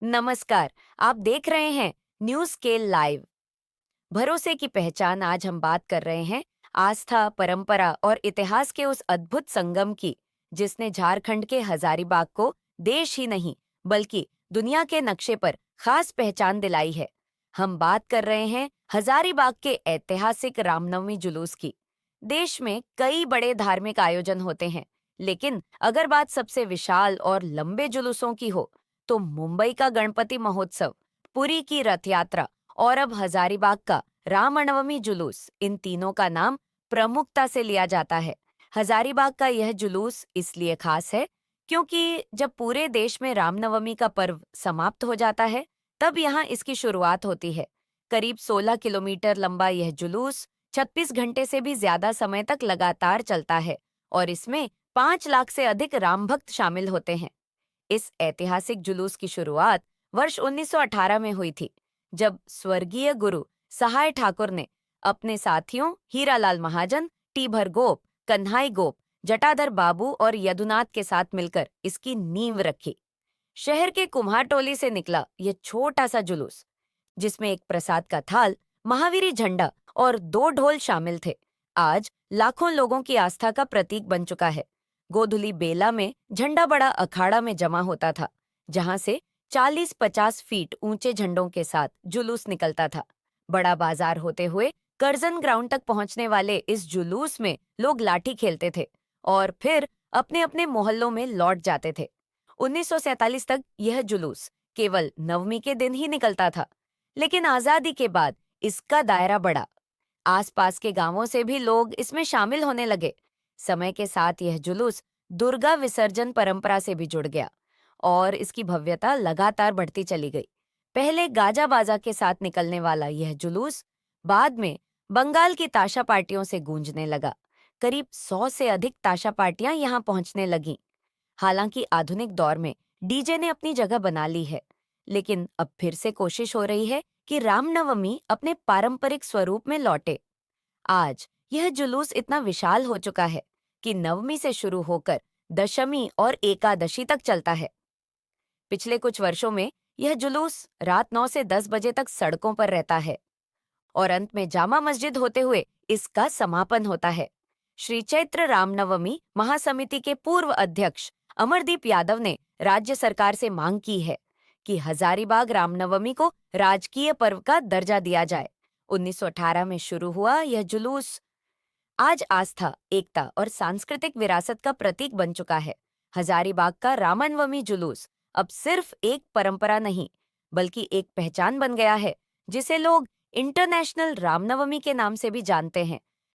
नमस्कार। आप देख रहे हैं न्यूज स्केल लाइव। भरोसे की पहचान। आज हम बात कर रहे हैं आस्था, परंपरा और इतिहास के उस अद्भुत संगम की, जिसने झारखंड के हजारीबाग को देश ही नहीं बल्कि दुनिया के नक्शे पर खास पहचान दिलाई है। हम बात कर रहे हैं हजारीबाग के ऐतिहासिक रामनवमी जुलूस की। देश में कई बड़े धार्मिक आयोजन होते हैं, लेकिन अगर बात सबसे विशाल और लंबे जुलूसों की हो तो मुंबई का गणपति महोत्सव, पुरी की रथ यात्रा और अब हजारीबाग का रामनवमी जुलूस, इन तीनों का नाम प्रमुखता से लिया जाता है। हजारीबाग का यह जुलूस इसलिए खास है क्योंकि जब पूरे देश में रामनवमी का पर्व समाप्त हो जाता है, तब यहाँ इसकी शुरुआत होती है। करीब 16 किलोमीटर लंबा यह जुलूस 36 घंटे से भी ज्यादा समय तक लगातार चलता है और इसमें 5 लाख से अधिक राम भक्त शामिल होते हैं। इस ऐतिहासिक जुलूस की शुरुआत वर्ष 1918 में हुई थी, जब स्वर्गीय गुरु सहाय ठाकुर ने अपने साथियों हीरालाल महाजन, टी भरगोप, कन्हाई गोप, जटाधर बाबू और यदुनाथ के साथ मिलकर इसकी नींव रखी। शहर के कुम्हारटोली से निकला यह छोटा सा जुलूस, जिसमें एक प्रसाद का थाल, महावीरी झंडा और 2 ढोल शामिल थे, आज लाखों लोगों की आस्था का प्रतीक बन चुका है। गोधुली बेला में झंडा बड़ा अखाड़ा में जमा होता था, जहां से 40-50 फीट ऊंचे झंडों के साथ जुलूस निकलता था। बड़ा बाजार होते हुए करजन ग्राउंड तक पहुंचने वाले इस जुलूस में लोग लाठी खेलते थे और फिर अपने अपने मोहल्लों में लौट जाते थे। 1947 तक यह जुलूस केवल नवमी के दिन ही निकलता था, लेकिन आजादी के बाद इसका दायरा बढ़ा। आसपास के गांवों से भी लोग इसमें शामिल होने लगे। समय के साथ यह जुलूस दुर्गा विसर्जन परंपरा से भी जुड़ गया और इसकी भव्यता लगातार बढ़ती चली गई। पहले गाजा बाजा के साथ निकलने वाला यह जुलूस बाद में बंगाल की ताशा पार्टियों से गूंजने लगा। करीब 100 से अधिक ताशा पार्टियां यहां पहुंचने लगीं। हालांकि आधुनिक दौर में डीजे ने अपनी जगह बना ली है, लेकिन अब फिर से कोशिश हो रही है कि रामनवमी अपने पारंपरिक स्वरूप में लौटे। आज यह जुलूस इतना विशाल हो चुका है कि नवमी से शुरू होकर दशमी और एकादशी तक चलता है। पिछले कुछ वर्षों में यह जुलूस रात 9 से 10 बजे तक सड़कों पर रहता है और अंत में जामा मस्जिद होते हुए इसका समापन होता है। श्री चैत्र रामनवमी महासमिति के पूर्व अध्यक्ष अमरदीप यादव ने राज्य सरकार से मांग की है कि हजारीबाग रामनवमी को राजकीय पर्व का दर्जा दिया जाए। 1918 में शुरू हुआ यह जुलूस आज आस्था, एकता और सांस्कृतिक विरासत का प्रतीक बन चुका है। हजारीबाग का रामनवमी जुलूस अब सिर्फ एक परंपरा नहीं, बल्कि एक पहचान बन गया है, जिसे लोग इंटरनेशनल रामनवमी के नाम से भी जानते हैं।